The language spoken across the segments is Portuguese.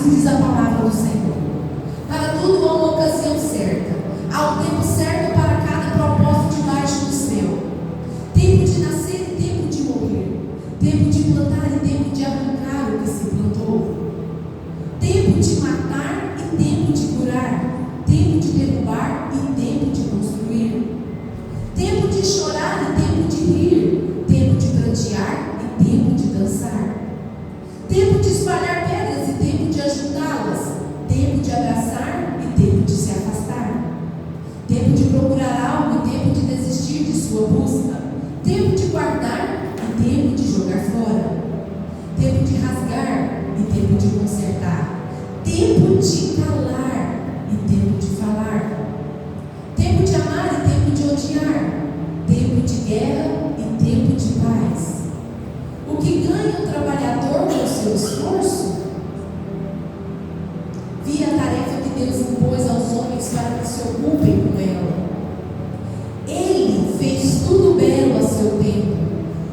Assim diz a palavra do Senhor. Para tudo há uma ocasião certa. Há um tempo certo para cada propósito debaixo do céu. Tempo de nascer e tempo de morrer. Tempo de plantar e tempo de arrancar o que se plantou. Tempo de matar e tempo de curar. Tempo de derrubar e tempo de construir. Tempo de chorar e tempo de rir. Tempo de prantear e tempo de dançar. Tempo de espalhar pedras e tempo de ajuntá-las. Tempo de abraçar e tempo de se afastar. Tempo de procurar algo e tempo de desistir de sua busca. Tempo de guardar e tempo de jogar fora. Tempo de rasgar e tempo de consertar. Tempo de calar e tempo de falar. Tempo de amar e tempo de odiar. Tempo de guerra e tempo de paz. O que ganha o trabalhador com o seu esforço? Vi a tarefa que Deus impôs aos homens para que se ocupem com ela. Ele fez tudo belo a seu tempo.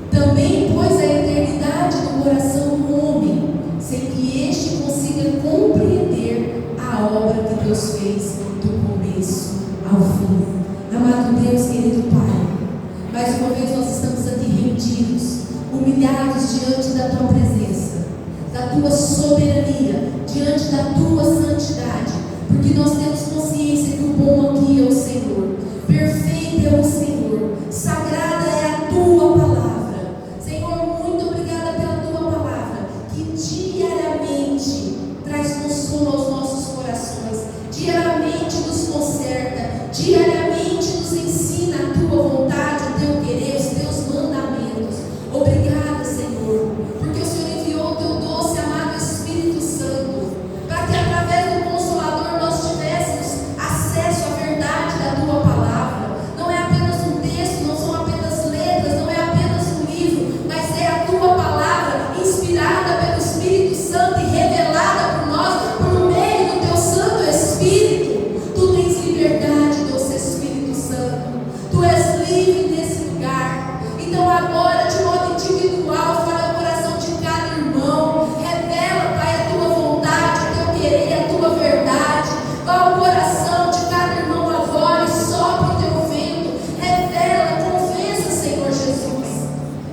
Também pôs a eternidade no coração do homem, sem que este consiga compreender a obra que Deus fez do começo ao fim. Amado Deus, querido Pai, mais uma vez nós estamos aqui reunidos, humilhados diante da Tua presença, da Tua soberania, diante da Tua santidade, porque nós temos consciência que o bom aqui é o Senhor, perfeito é o Senhor, sagrada é a Tua palavra. Senhor, muito obrigada pela Tua palavra, que diariamente traz consolo aos nossos corações, diariamente nos conserta, diariamente nos ensina a Tua vontade, o Teu querer, os Teus mandamentos. Obrigada, Senhor, porque o Senhor enviou o Teu doce amado Espírito Santo, para que através do Consolador nós tivéssemos acesso à verdade da Tua palavra. Não é apenas um texto, não são apenas letras, não é apenas um livro, mas é a Tua palavra inspirada pelo Espírito Santo e revelada por nós por meio do Teu Santo Espírito. Tu tens liberdade, doce Espírito Santo. Tu és livre nesse lugar. Então agora, de modo individual, fala o coração de cada irmão. Revela, Pai, a Tua vontade, o Teu querer, a Tua verdade. Vá ao coração de cada irmão agora e sopra o Teu vento. Revela, convença, Senhor Jesus.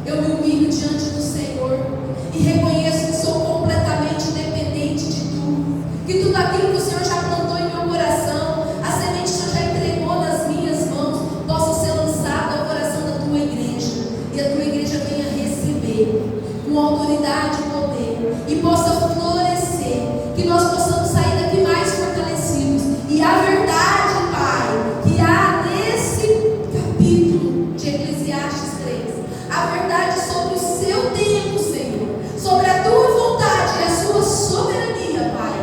Eu me humilho diante do Senhor e reconheço que sou completamente dependente de Tu. Que tudo aquilo que o Senhor já plantou em meu coração, a semente que o Senhor já entregou nas minhas mãos, possa ser lançada ao coração da Tua igreja. E a Tua igreja venha receber com autoridade e poder, e possa florescer, que nós possamos sair daqui mais fortalecidos. E a verdade, Pai, que há nesse capítulo de Eclesiastes 3, a verdade sobre o Seu tempo, Senhor, sobre a Tua vontade e a Sua soberania, Pai,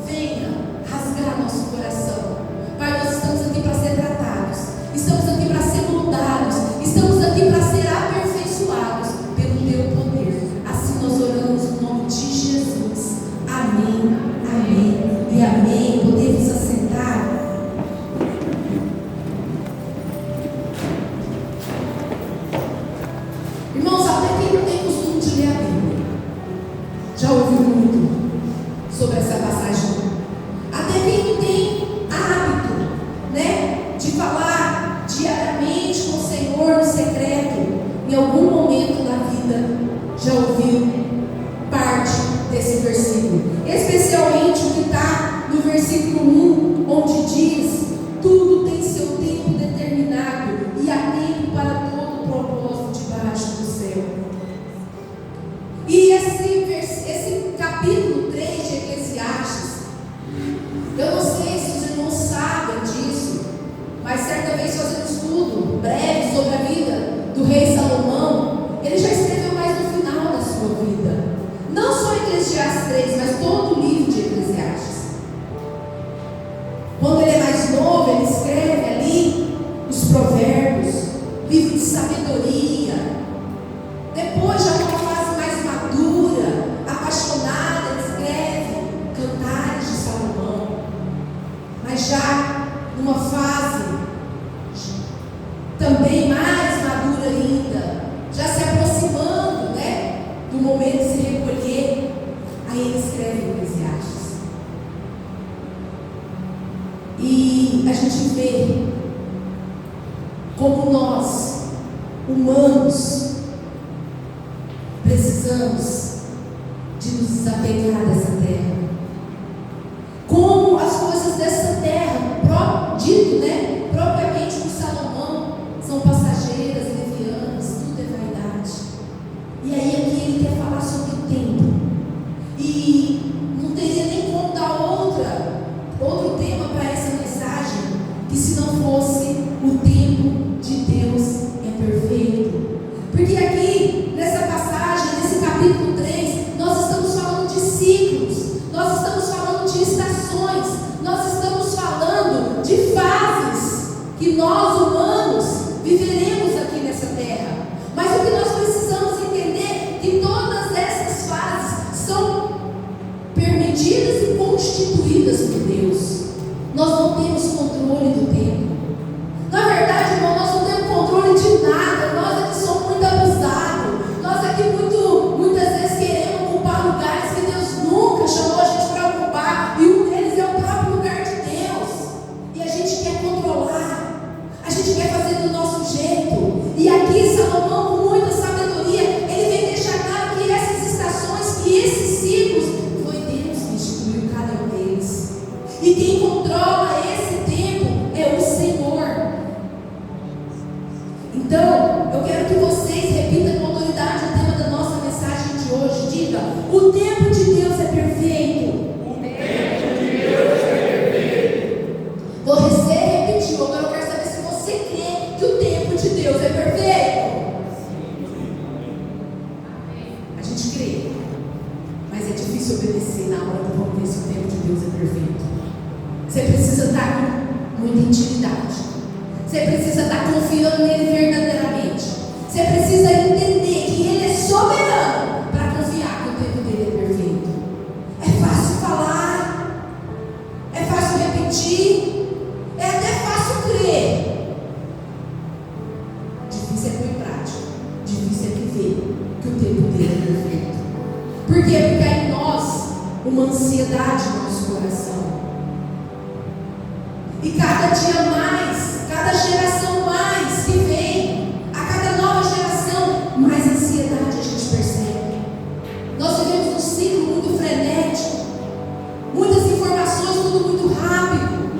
venha rasgar nosso coração. Pai, nós estamos aqui para ser tratados, estamos aqui para ser moldados, estamos aqui para ser aperfeiçoados pelo Teu poder. Assim nós oramos no nome de Jesus. Amém, amém e amém. Podemos assentar. Irmãos, até quem não tem costume de ler a Bíblia já ouviu muito sobre essa passagem. Até quem não tem hábito, né, de falar diariamente com o Senhor no secreto, em algum momento da vida já ouviu parte desse versículo, especialmente o que está no versículo 1, onde diz: tudo tem seu tempo determinado e há tempo para todo propósito debaixo do céu. E esse capítulo 3 de Eclesiastes, eu não sei se os irmãos sabem disso, mas certa vez fazendo um estudo breve sobre a vida do rei Salomão, ele já escreveu mais no final da sua vida. Não só Eclesiastes 3, mas todo o livro de Eclesiastes. Quando ele é mais novo, ele escreve ali os provérbios, livro de sabedoria. Depois, já numa fase mais madura, apaixonada, ele escreve Cantares de Salomão. Mas já numa fase também mais madura ainda, já se aproximando, né, do momento de se recolher, aí ele escreve Eclesiastes. E a gente vê como nós, humanos, precisamos de nos desapegar dessa terra. Como as coisas dessa terra, dito, né, propriamente por Salomão, são passageiras, levianas, tudo é vaidade. E aí aqui ele quer falar sobre o tempo. E não teria nem como dar outro tema para essa mensagem, que se não fosse o tempo de Deus é perfeito. Porque aqui, nessa passagem, nesse capítulo 3, nós estamos falando de ciclos, nós estamos falando de estações, nós estamos falando de fases que nós humanos viveremos aqui nessa terra. Mas o que nós precisamos entender é que todas essas fases são permitidas e constituídas por Deus. Nós não temos controle do tempo. Na verdade, irmão, nós não temos controle de nada. Nós aqui somos muito abusados. Nós aqui muitas vezes queremos ocupar lugares que Deus nunca chamou a gente para ocupar. E um deles é o próprio lugar de Deus. E a gente quer controlar. A gente quer fazer do nosso jeito. E aqui Salomão, com muita sabedoria, ele vem deixar claro que essas estações, que esses ciclos, foi Deus que instituiu cada um deles. E quem controla esse tempo é o Senhor. Então, eu quero que vocês repitam com autoridade o tema da nossa mensagem de hoje. Diga: o tempo de Deus é perfeito. O tempo de Deus é perfeito. Vou repetir, agora eu quero saber se você crê que o tempo de Deus é perfeito. A gente crê, mas é difícil obedecer na hora do vamos ver se o tempo de Deus é perfeito. Você precisa estar com muita intimidade. Você precisa estar confiando nele verdadeiramente. Você precisa entender que ele é soberano para confiar que o tempo dele é perfeito. É fácil falar, é fácil repetir, é até fácil crer. Difícil é pôr em prática, difícil é viver que o tempo dele é perfeito. Por quê? Porque há em nós uma ansiedade no nosso coração. E cada dia mais, cada geração mais que vem, a cada nova geração, mais ansiedade a gente percebe. Nós vivemos um ciclo muito frenético, muitas informações, tudo muito rápido.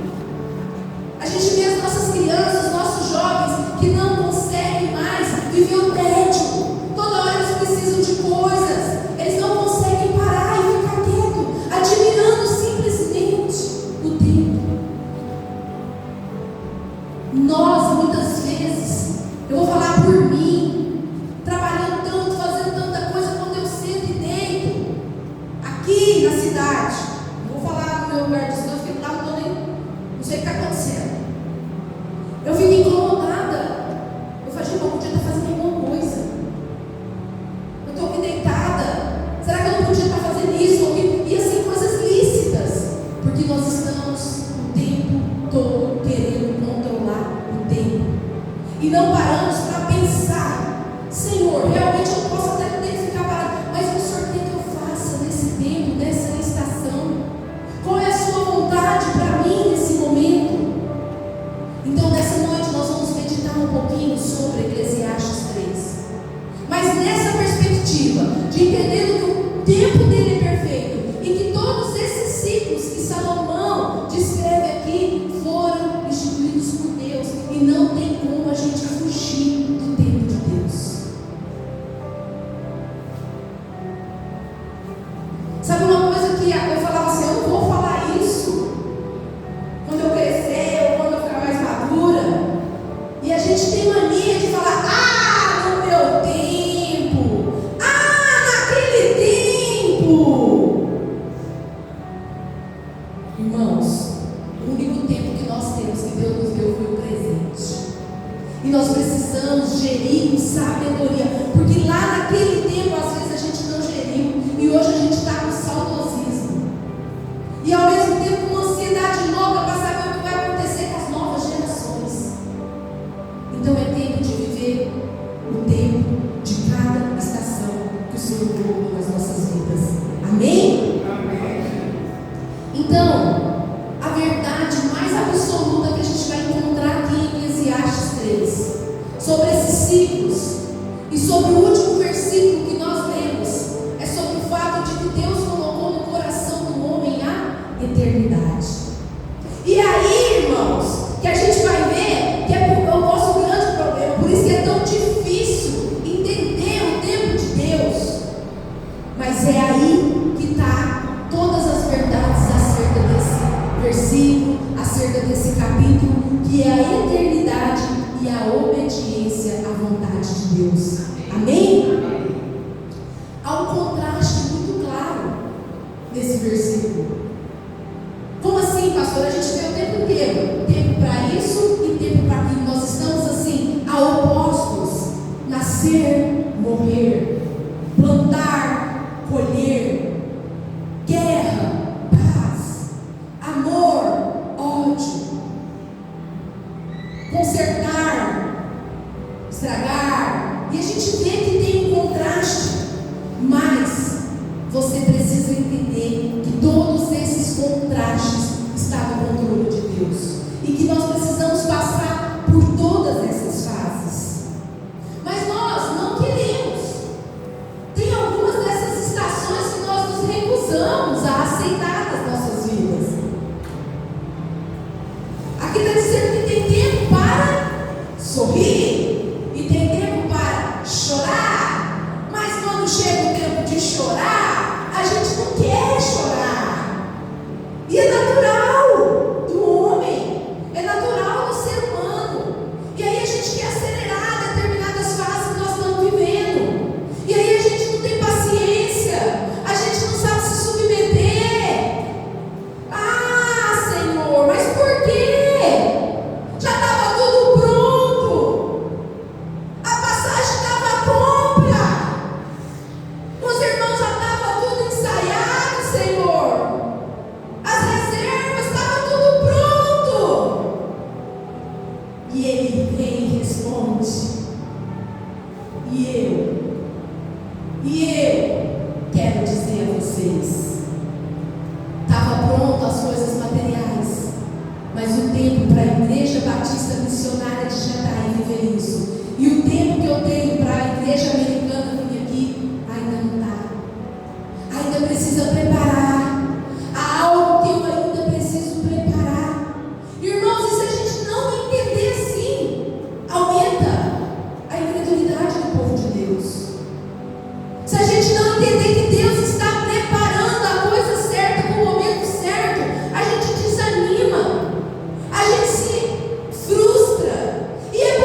A gente vê as nossas crianças, os nossos jovens que não conseguem mais viver o tédio. Toda hora eles precisam de coisas, eles não conseguem parar e ficar quieto, admirando simplesmente o tempo. Nós, muitas vezes, eu vou falar por mim, trabalhando tanto, fazendo tanta coisa, quando eu sento e deito, aqui na cidade, não vou falar no meu lugar de Deus, porque lá não sei o que está acontecendo. Eu fico incomodada. Eu falo, gente, eu podia estar fazendo alguma coisa. Eu estou aqui deitada. Será que eu não podia estar fazendo isso? E assim, coisas lícitas. Porque nós estamos o tempo todo querendo controlar o tempo. E não paramos para pensar: Senhor, realmente eu posso até ter que ficar parado, mas o Senhor quer que eu faça nesse tempo, nessa estação? Qual é a sua vontade para mim nesse momento? Então, nessa noite nós vamos meditar um pouquinho sobre Eclesiastes 3. Mas nessa perspectiva de entendendo que o tempo dele é perfeito e que todos esses ciclos que Salomão descreve aqui foram instituídos por Deus e não tem como a gente fugir do tempo de Deus. Sabe uma coisa que eu falava assim: eu não vou falar isso quando eu crescer ou quando eu ficar mais madura. E a gente tem mania de falar: ah, no meu tempo, ah, naquele tempo. Irmãos, o único tempo que nós temos que Deus nos deu foi o presente. E nós precisamos gerir com sabedoria, porque lá naquele tempo às vezes a gente não geriu e hoje a gente está com saudosismo. E ao mesmo tempo uma ansiedade louca para saber o que vai acontecer com as novas gerações. Então é tempo de viver o tempo de cada estação que o Senhor colocou nas nossas vidas. Amém? Amém. Então, a verdade mais absoluta vocês sobre esses ciclos e sobre o último versículo que nós lemos. É sobre o fato de que Deus colocou no coração do homem a eternidade. E aí, irmãos, que a gente vai ver que é o nosso grande problema. Por isso que é tão difícil entender o tempo de Deus. Mas é aí que está todas as verdades acerca desse versículo, acerca desse capítulo, que é a eternidade e a obediência à vontade de Deus. Amém? Há um contraste muito claro nesse versículo. Como assim, pastor? A gente vê o tempo inteiro tempo para isso e tempo para aquilo. Nós estamos assim, a opostos: nascer, morrer, plantar, colher, guerra, paz, amor, ódio, consertar, estragar. E a gente vê que tem um contraste, mas você precisa entender que todos esses contrastes estão no controle de Deus e que nós precisamos passar por todas essas fases. Mas nós não queremos. Tem algumas dessas estações que nós nos recusamos a aceitar nas nossas vidas. Aqui está dizendo que tem tempo para sorrir e tem tempo para chorar. Mas quando chega o tempo de chorar, a gente não quer chorar. E é natural do homem, é natural do ser humano. E aí a gente quer acelerar determinadas fases que nós estamos vivendo. E aí a gente não tem paciência, a gente não sabe se submeter. Ah, Senhor, mas por quê? Já estava tudo pronto. A passagem estava pronta. Os irmãos já estavam tudo ensaiado, Senhor. As reservas, estava tudo pronto. E ele vem e responde: E eu quero dizer a vocês, estava pronto as coisas materiais, mas o tempo para a Igreja Batista Missionária de Jataí viver isso, e o tempo que eu tenho para a Igreja Americana vir aqui, ainda não está. Ainda precisa preparar. Há algo que eu ainda preciso preparar. Irmãos, e se a gente não entender assim, aumenta a incredulidade do povo de Deus. Se a gente não entender que Deus está preparando a coisa certa para o momento certo, a gente desanima, a gente se frustra. E é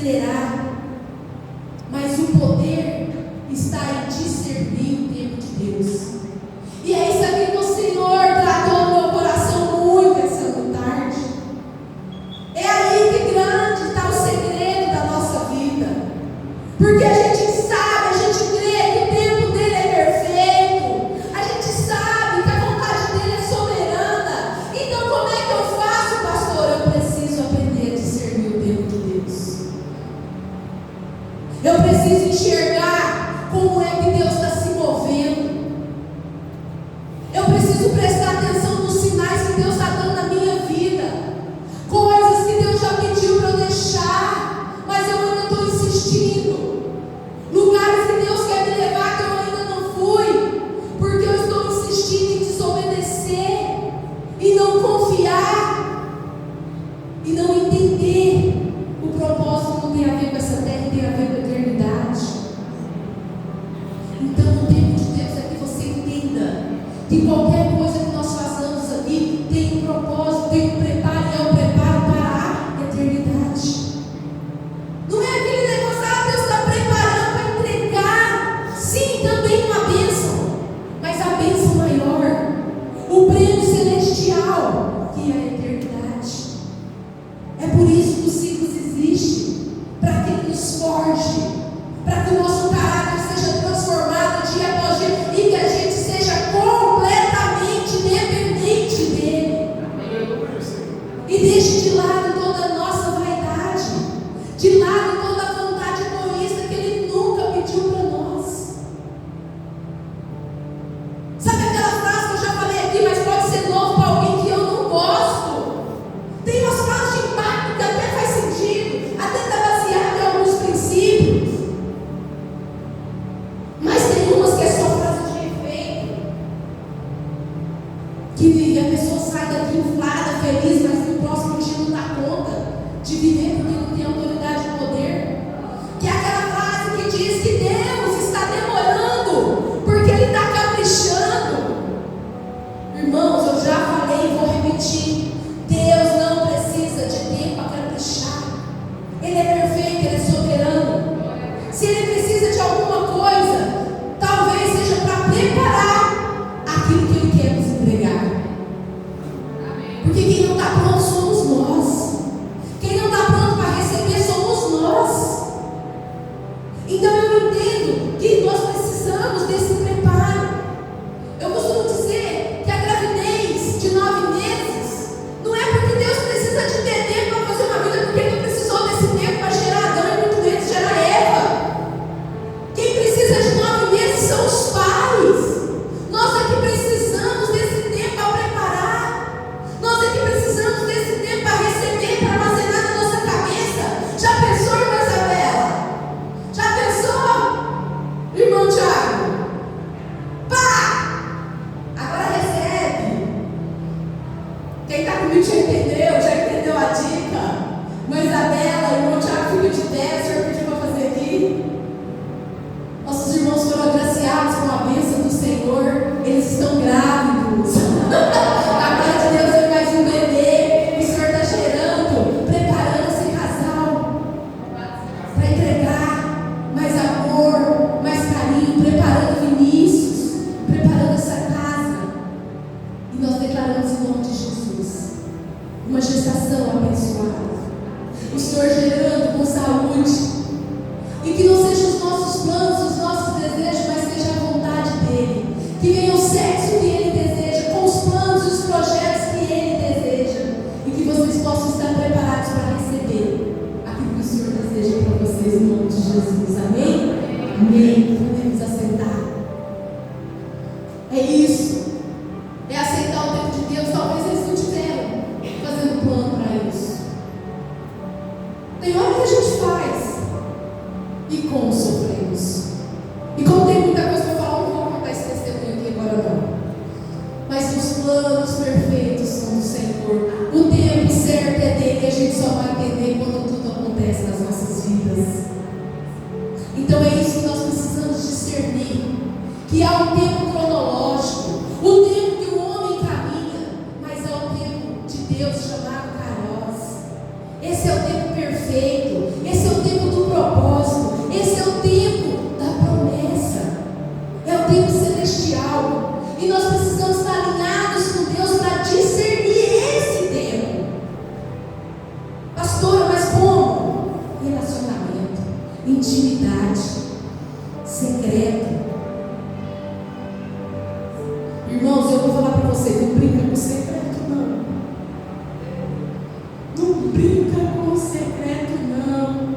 liderar, mas o poder está em discernir o tempo de Deus. E é isso aqui que o Senhor tratou no meu coração muito essa tarde. É aí que grande está o segredo da nossa vida, porque a gente sabe, a gente crê que o tempo dele é perfeito, a gente sabe que a vontade dele é soberana. Então como é que eu faço, pastor? Eu preciso aprender a discernir o tempo de Deus. Eu preciso enxergar como é que Deus está se movendo. Eu preciso prestar atenção nos sinais que Deus está dando na minha vida, coisas que Deus já pediu para eu deixar, mas eu ainda estou insistindo, lugares que Deus quer me levar que eu ainda não fui, porque eu estou insistindo em desobedecer e não confiar e não entender. O propósito não tem a ver com essa terra, tem a ver com a eternidade. Então o tempo de Deus é que você entenda que qualquer coisa que nós façamos aqui tem um propósito, tem um preparo, e é um preparo para a eternidade. Não é aquele negócio, Deus está preparando para entregar, sim, também uma bênção, mas a bênção maior, o prêmio celestial, que é a eternidade. É por isso que os ciclos existem, para que ele nos forge, para que o nosso caráter seja transformado dia após dia e que a gente seja completamente dependente dele. E deixe de lado toda a nossa vaidade, de lado toda a vontade egoísta que ele nunca pediu para nós. Sabe aquela frase que eu já falei aqui, mas pode ser novo para alguém que eu não gosto? Tem umas frases de impacto que até faz sentido, até está baseado em alguns princípios, mas tem umas que é só frase de efeito, que a pessoa sai daqui inflada, feliz, mas no próximo dia não dá conta de viver porque não tem autoridade e poder. Que é aquela frase que diz que Deus está demorando porque Ele está caprichando. Irmãos, eu já falei e vou repetir: Deus não precisa de tempo para caprichar. Ele é perfeito, Ele é soberano. Se Ele precisa de alguma coisa, talvez seja para preparar aquilo que Ele quer nos entregar. Porque quem não está pronto somos nós. Quem não está pronto para receber somos nós. Então eu entendo que nós precisamos desse preparo. Eu costumo dizer que a gravidez de 9 meses não é porque Deus precisa de ter tempo para fazer uma vida, porque Ele não precisou desse tempo para gerar Adão e muito menos gerar Eva. Quem precisa de 9 meses são os pais. Nós é que precisamos desse tempo para preparar. Nós é que precisamos desse tempo para receber, para armazenar na nossa cabeça. Já pensou, irmã Isabela? Já pensou, irmão Tiago? Pá! Agora recebe. Quem está comigo já entendeu a dica. Mãe Isabela, irmão Tiago, fica de pé, o Senhor pediu para fazer aqui. Nossos irmãos foram agraciados com a bênção do Senhor. Eles estão grávidos. A glória de Deus é mais um bebê. O Senhor está gerando, preparando esse casal para entregar mais amor, mais carinho, preparando Vinícius, preparando essa casa. E nós declaramos em nome de Jesus uma gestação abençoada. O Senhor gerando com saúde. E que não sejam os nossos planos, os nossos desejos, mas seja a vontade dEle. Que venha o sexo que Ele deseja, com os planos e os projetos que Ele deseja. E que vocês possam estar preparados para receber aquilo que o Senhor deseja para vocês, em nome de Jesus. Amém? Amém. Podemos aceitar. É isso. É aceitar o tempo de Deus. Talvez eles não tiveram fazendo plano para isso. Tem hora que a gente faz. E como sofremos. E como tem muita coisa para falar, não vou contar esse testemunho aqui agora não. Mas os planos perfeitos são do Senhor. O tempo certo é dele, e a gente só vai entender quando tudo acontece nas nossas vidas. Então é isso que nós precisamos discernir. Que há um tempo cronológico, o tempo que o homem caminha, mas há um tempo de Deus chamado Kairos. Esse é o tempo perfeito. Esse é o tempo do propósito. Esse é o tempo da promessa. É o tempo celestial. E nós precisamos estar alinhados com Deus para discernir esse tempo. Pastora, mas como? Relacionamento, intimidade, secreto. Irmãos, eu vou falar para você, não brinca com secreto, não. Não brinca com secreto, não.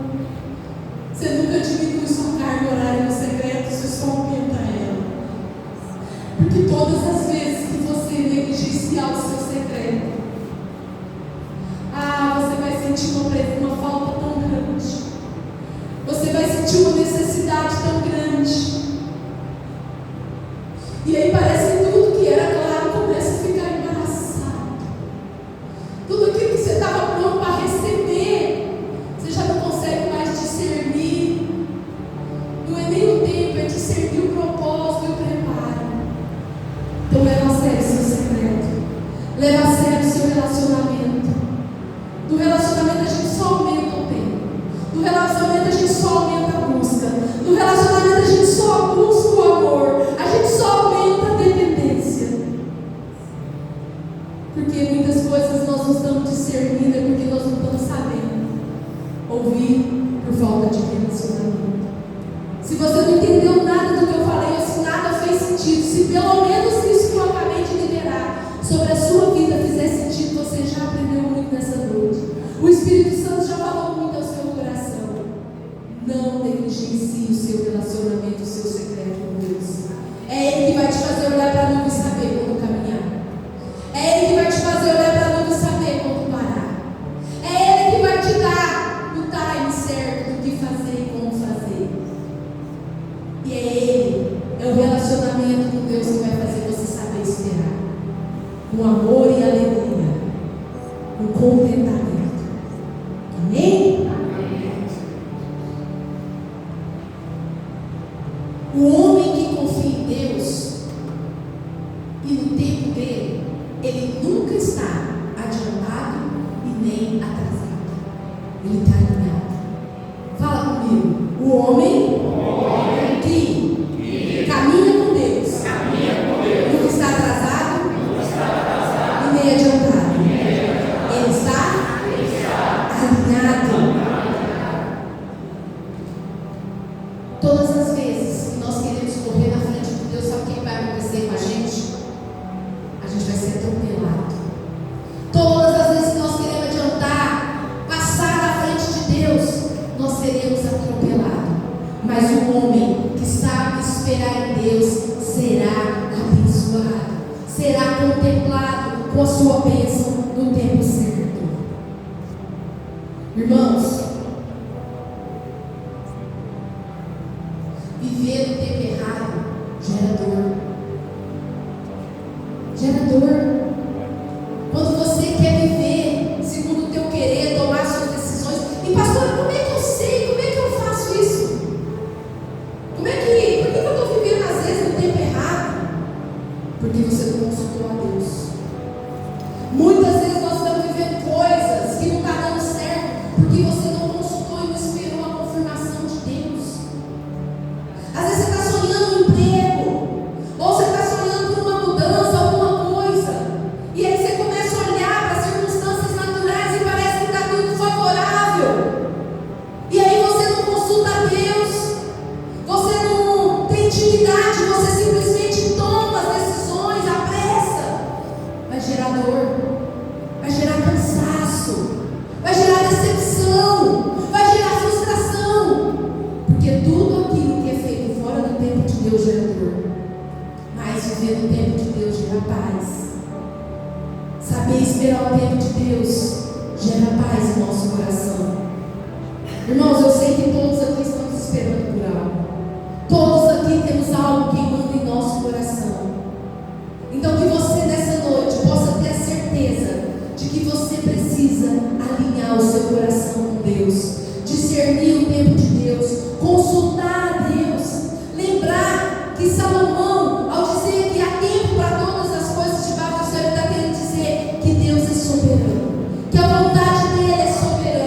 Você nunca diminui sua carga horária no secreto, você só aumenta ela. Porque todas as vezes que você negligenciar o seu secreto, você vai sentir uma falta tão grande. Você vai sentir uma necessidade tão grande. E aí parece que tudo que era claro começa a ficar embaraçado. Tudo aquilo que você estava pronto para receber, você já não consegue mais discernir. Não é nem o tempo, é discernir o propósito e o preparo. Então leva a sério o seu secreto. Leva a sério o seu relacionamento. Do relacionamento a gente só aumenta o tempo. Do relacionamento a gente só aumenta a busca. Do relacionamento a gente só busca o amor. A gente só aumenta a dependência. Porque muitas coisas nós não estamos discernindo, é porque nós não estamos sabendo ouvir por falta de relacionamento. Se você não entendeu nada do que eu falei, ou se nada fez sentido, se pelo menos isso que eu acabei de liberar sobre a sua vida fizer sentido, você já aprendeu muito nessa noite. O Espírito Santo já falou muito ao seu coração. Não negligencie o seu relacionamento, o seu secreto com Deus. É Ele que vai te fazer olhar para a nuvem e saber quando caminhar. É Ele que vai te fazer olhar para a nuvem e saber quando parar. É Ele que vai te dar o time certo do que fazer e como fazer. E é Ele, é o relacionamento com Deus que vai fazer você saber esperar. Com amor e alegria. Com contentamento. Amém? O homem que confia em Deus e no tempo dele, ele nunca está adiantado e nem atrasado. Ele está alinhado. Fala comigo. O homem que caminha com Deus nunca está atrasado e nem adiantado. Ele está alinhado. Todas as vezes que nós queremos correr na frente de Deus, sabe o que vai acontecer com a gente? A gente vai ser atropelado. Todas as vezes que nós queremos adiantar, passar na frente de Deus, nós seremos atropelados. Mas o homem que sabe esperar em Deus será abençoado, será contemplado com a sua bênção no tempo certo. Irmãos, viver no tempo errado gera dor. Gera dor. Quando você quer viver segundo o teu querer, tomar suas decisões. E pastor, como é que eu sei? Como é que eu faço isso? Por que eu estou vivendo às vezes no tempo errado? Porque você não consultou a Deus. Muitas vezes nós estamos vivendo coisas que não estão dando certo porque você não consultou e não esperou a confirmação de Deus. Às vezes você está sonhando um emprego, ou você está sonhando por uma mudança, alguma coisa, e aí você começa a olhar para as circunstâncias naturais e parece que está tudo favorável, e aí você não consulta a Deus, você não tem intimidade, você simplesmente toma as decisões à pressa. Vai gerar dor, vai gerar cansaço, vai gerar decepção, vai gerar frustração, porque tudo aquilo que é feito fora do tempo de Deus gera dor, mas viver no tempo de Deus gera paz. Saber esperar o tempo de Deus gera paz no nosso coração. Irmãos, eu sei que todos aqui estamos esperando por algo. Todos aqui temos algo queimando em nosso coração. Então que você nessa noite possa ter a certeza de que você precisa alinhar o seu coração com Deus, discernir o tempo de Deus, consultar a Deus, lembrar que Salomão, ao dizer que há tempo para todas as coisas debaixo do céu, ele está querendo dizer que Deus é soberano, que a vontade dele é soberana.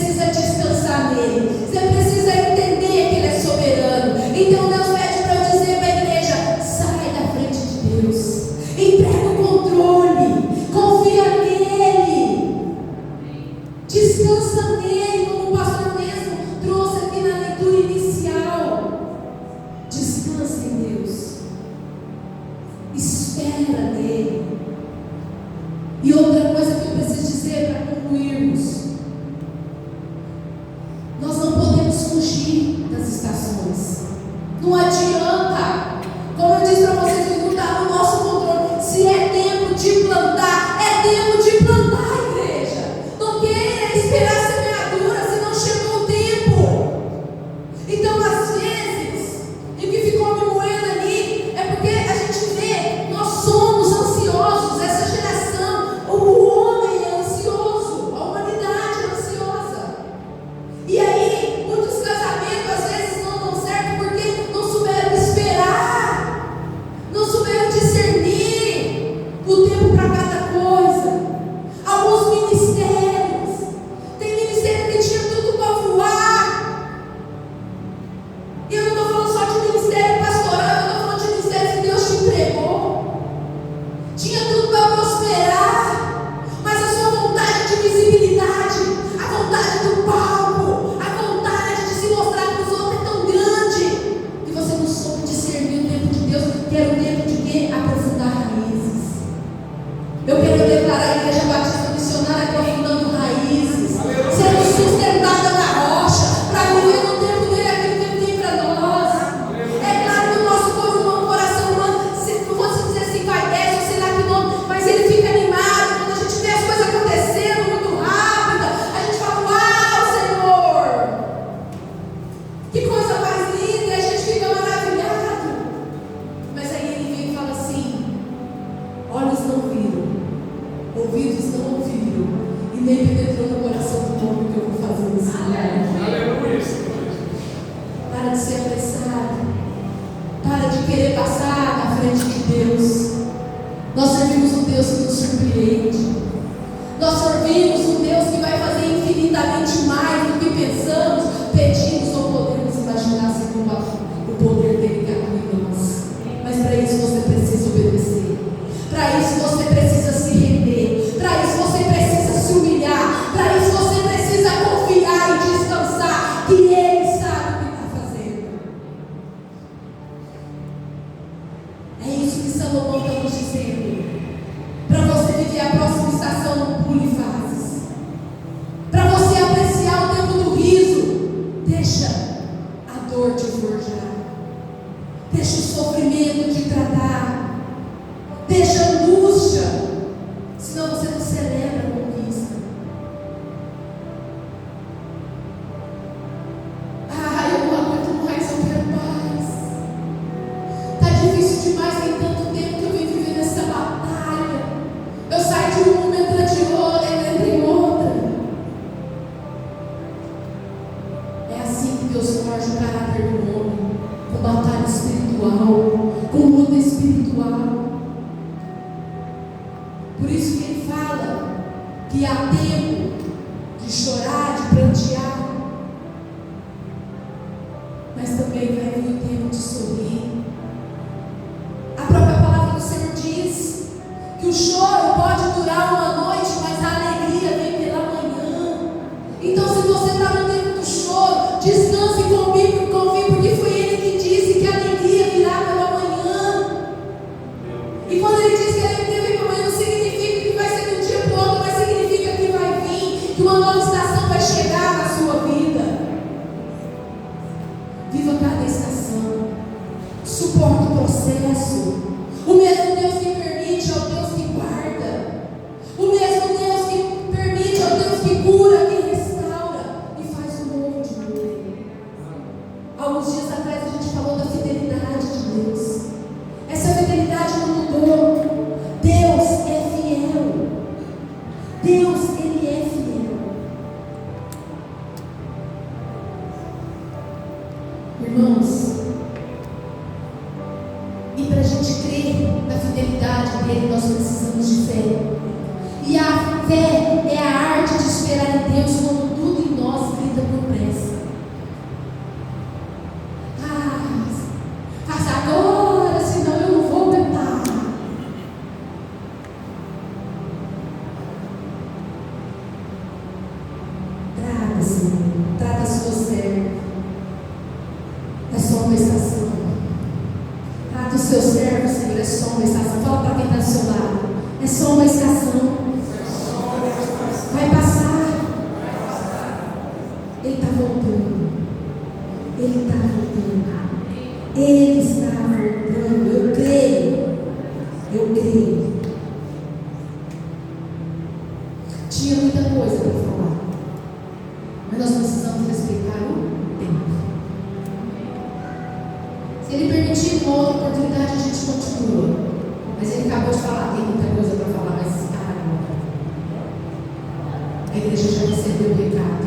precisa descansar nele. Você precisa entender que ele é soberano. Então Deus pede para eu dizer para a igreja: sai da frente de Deus, entrega o controle, confia nele, descansa nele, como o pastor mesmo trouxe aqui na leitura inicial. Descansa em Deus, espera nele. E outra coisa que eu preciso dizer para concluirmos: nós não podemos fugir das estações. Não adianta, como eu disse para vocês, não está no nosso controle. Se é tempo de plantar, é tempo de plantar, igreja. Não queira esperar a semeadura se não chegou o tempo. Então, às vezes, e o que ficou me moendo ali é porque a gente vê, nós somos ansiosos, essa geração, o homem é ansioso, a humanidade é ansiosa. E aí, muitos casamentos às vezes não dão certo porque não souberam esperar, não souberam discernir o tempo para cada coisa. Alguns ministérios, tem ministério que tinha tudo para voar. E eu não estou falando só de ministério pastoral, eu estou falando de ministério que Deus te entregou. Tinha tudo para prosperar, mas a sua vontade de visibilidade, a vontade do palco, a vontade de se mostrar para os outros é tão grande que você não soube discernir o tempo de Deus, que era o tempo de quê? Aprofundar raízes. Eu quero declarar a Igreja Batista Missionária aprofundando raízes, sendo sustentada na rocha, para viver no tempo dele aquilo que ele tem para nós. É claro que o nosso coração humano, não vou dizer assim, vai, desce, ou sei lá que nome, mas ele fica animado quando a gente vê as coisas acontecendo muito rápida. A gente fala: uau, Senhor, que coisa mais linda, e a gente fica maravilhado. Mas aí ele vem e fala assim: olhos não viram, ouvidos não ouviram, e nem penetrou no coração do homem que eu vou fazer nesse lugar. Para de ser apressado, para de querer passar na frente de Deus. Nós servimos um Deus que nos surpreende. Nós servimos um Deus que vai fazer infinitamente mais do que pensamos, pedimos ou podemos imaginar, segundo o poder dele que atua em nós. Mas para isso você precisa obedecer. Para isso você precisa se render. Para isso você precisa se humilhar. Para isso você precisa confiar e descansar que Ele sabe o que está fazendo. É isso que Salomão está nos dizendo. Para você viver a próxima estação, não pule fases. Para você apreciar o tempo do riso, deixa a dor te forjar. Deixa o sofrimento te tratar. Deixa a angústia, senão você não celebra a conquista. Eu não aguento mais, eu quero paz. Está difícil demais, tem tanto tempo que eu venho vivendo essa batalha. Eu saio de uma, entra de outra, entra em outra. É assim que Deus forja o caráter do homem, com batalha espiritual, com luta espiritual. Por isso que ele fala que há tempo de chorar, de prantear, mas também vai vir o tempo de sorrir. A própria palavra do Senhor diz que o choro pode durar uma noite, mas a alegria vem pela manhã. Então, se você está no tempo do choro, descanse e confie, porque foi Ele que disse que a alegria virá pela manhã. E quando Ele diz que a alegria vem pela manhã, não significa que vai ser de um dia para o outro, mas significa que vai vir, que uma nova estação vai chegar na sua vida. Viva cada estação, suporte o processo. O mesmo Deus que permite é o Deus que guarda. O mesmo Deus que permite é o Deus que cura, que restaura e faz o novo de novo. Alguns dias atrás a gente falou da fidelidade de Deus. Essa fidelidade não mudou. Deus é fiel. Deus, Ele é fiel. Irmãos, e para a gente crer na fidelidade dele, nós precisamos de fé. E a fé é a arte de esperar em Deus quando tudo em nós É só uma estação. Vai passar. Ele está voltando. Ele está voltando. Ele está voltando. Eu creio. Eu creio. Tinha muita coisa para falar, mas nós precisamos respeitar o tempo. Se ele permitir uma outra oportunidade, a gente continua. Mas ele acabou de falar, tem muita coisa para falar, mas agora. A igreja já recebeu o recado.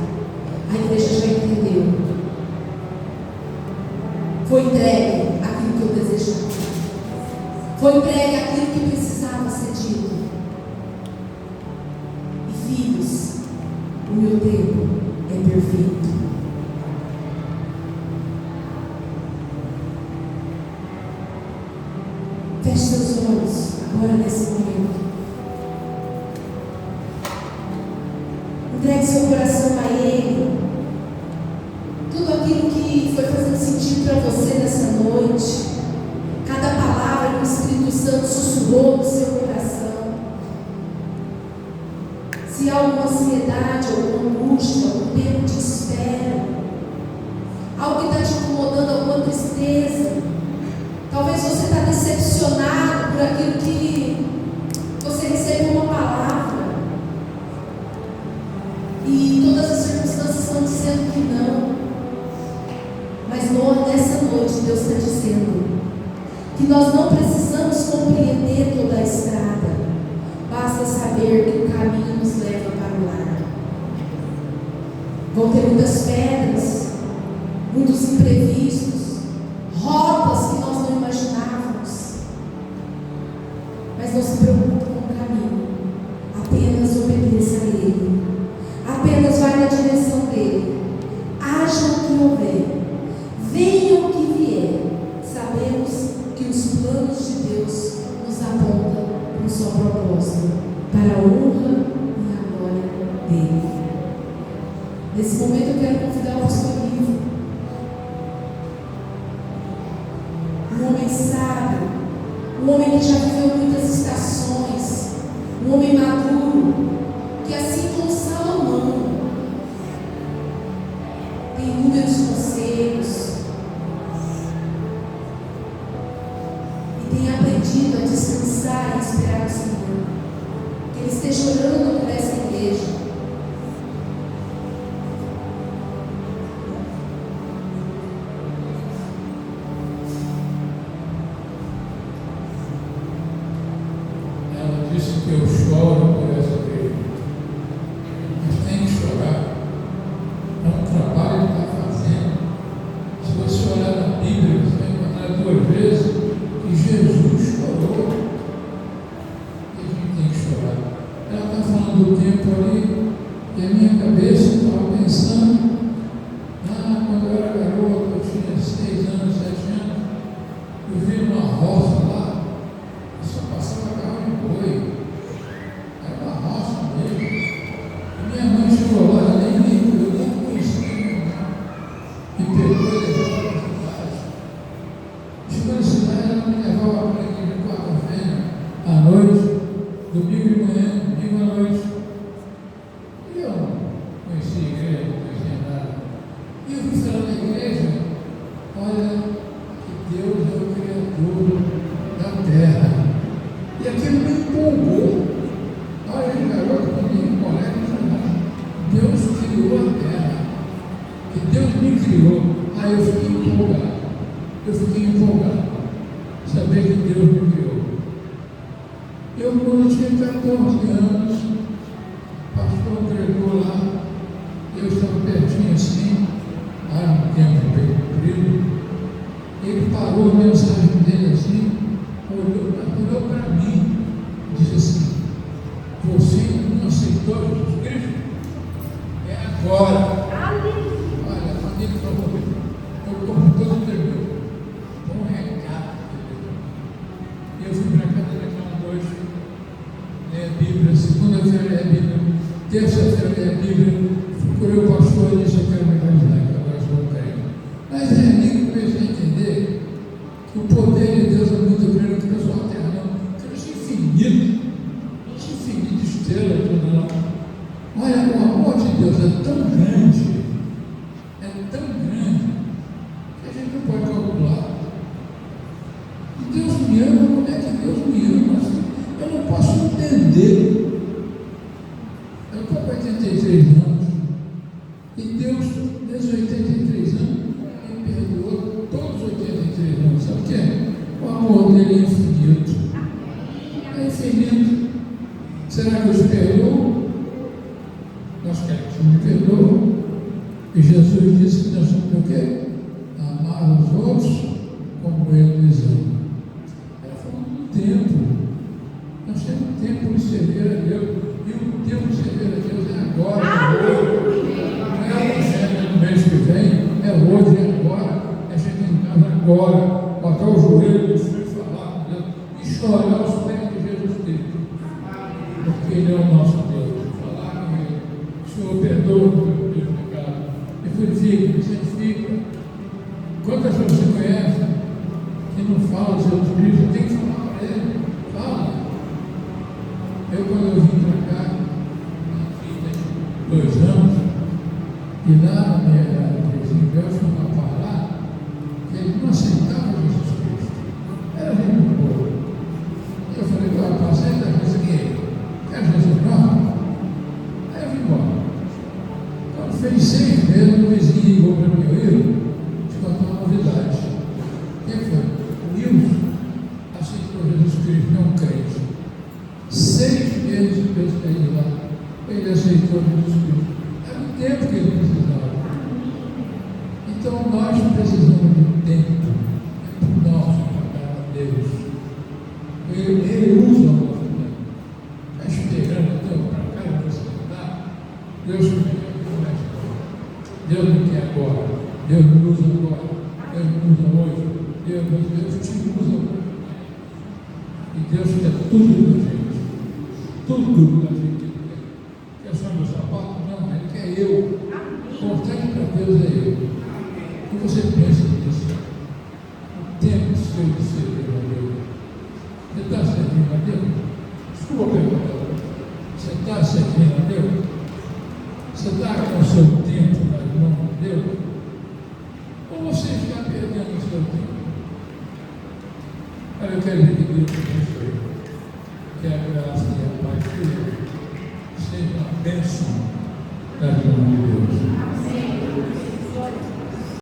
A igreja já entendeu. Foi entregue aquilo que eu desejava. Foi entregue aquilo que precisava ser dito. E filhos, o meu tempo é perfeito. Feche seus olhos agora nesse momento. Entregue seu coração a Ele. Tudo aquilo que foi fazendo sentido para você nessa noite. Cada palavra que o Espírito Santo sussurrou no seu coração. Se há alguma ansiedade, alguma angústia, algum tempo de espera, algo que está te incomodando, alguma tristeza. Talvez você está decepcionado por aquilo que você recebeu uma palavra e todas as circunstâncias estão dizendo que não. Mas nessa noite Deus está dizendo que nós não precisamos compreender toda a estrada, basta saber que o caminho nos leva para o lar. Vão ter muitas pedras, muitos imprevistos, rotas que nós não imaginávamos. Mas não se preocupe com o caminho, apenas obedeça a Ele, apenas vai na direção dEle. Haja o que houver, venha o que vier, sabemos que os planos de Deus nos apontam para um só propósito, para a honra e a glória dEle. Nesse momento eu quero convidar o pastor Ivo, um homem sábio, um homem que já viveu muitas estações, um homem maduro, que assim como Salomão tem inúmeros conselhos e tem aprendido a descansar e esperar no Senhor. Que Ele esteja orando por essa igreja. Ela disse que eu choro por essa igreja. Mas tem que chorar. É um trabalho que está fazendo. Se você olhar na Bíblia, você vai encontrar 2 vezes que Jesus chorou. E a gente tem que chorar. Ela está falando do tempo ali, e a minha cabeça estava pensando, quando eu era garoto, eu tinha 6 anos, 7 anos, eu vi uma roça lá, e só passava carro de boi. Era uma roça mesmo. E minha mãe chegou lá, eu nem conhecia minha mãe. Me pegou e levou para a cidade. Chegou na cidade, ela me levava para a igreja de quarta-feira, à noite, domingo de manhã, domingo à noite. E eu não conhecia a igreja, não conhecia nada. E eu fui falar na igreja, olha, que Deus é o Criador da terra. E aquilo me empolgou. Olha, ele garoto, comigo, moleque, Deus criou a terra. Que Deus me criou. Aí eu fiquei empolgado. Saber que Deus me criou. Eu, quando tinha 14 anos, o pastor pregou lá, eu estava pertinho assim, um tempo bem comprido. Ele parou a mensagem dele assim, olhou para mim e disse assim: você não aceitou Jesus Cristo? É agora. Olha, a família falou, eu corpo todo tremeu. Um recado. Eu fui para casa naquela noite, ler a Bíblia, segunda-feira ler a Bíblia, terça-feira ler a Bíblia, procurei o pastor e disse: eu quero me batizar, que agora sou crente. Mas é ali que eu comecei a entender que o poder de Deus é muito grande, que a sua terra não, Deus é infinito. Jesus disse que nós temos que o quê? Amar os outros como Ele nos ama. Ela falou do tempo. Nós temos tempo de servir a Deus. E o tempo de servir a Deus é agora, é hoje. Não é no mês que vem, é hoje, é agora. É chegar em casa agora, botar o joelho no chão e falar com Deus e chorar aos pés de Jesus Cristo. Porque Ele é o nosso Deus. Falar com Ele. Senhor, perdoa o meu pecado. Me purifica, me santifica. Quantas pessoas você conhece que não fala de Jesus Cristo? Tem que falar para Ele. Fala. Quando eu vim para cá, tem 2 anos, e lá na minha igreja, eu fui uma palavra que ele não aceitava Jesus Cristo. Era muito boa. E eu falei, eu passei da vez aqui, quer Jesus não? Aí eu vim embora. Quando fez 6 meses, o vizinho ligou para mim, eu te contar uma novidade. Quem foi? O Wilson aceitou Jesus Cristo, não crente. 6 meses depois de ir lá, ele aceitou Jesus Cristo. Era o tempo que ele precisava. Então nós precisamos de tempo. É nosso para Deus. Ele usa o nosso tempo. Está esperando então para cá e você está. Deus não quer agora. Deus não usa agora. Deus não usa hoje. Deus te usa agora. E Deus quer tudo da gente. Tudo da gente que Ele quer. Quer só meu sapato? Não, Ele quer eu. O importante para Deus é eu. O que você pensa disso? O tempo seu de servir a Deus. Você está servindo a Deus? Desculpa perguntar. Você está servindo a Deus? Você está com o seu tempo nas mãos de Deus? Ou você está perdendo o seu tempo? Olha, eu quero dividir com você. Que a graça e a paz de Deus seja a bênção das mãos de Deus.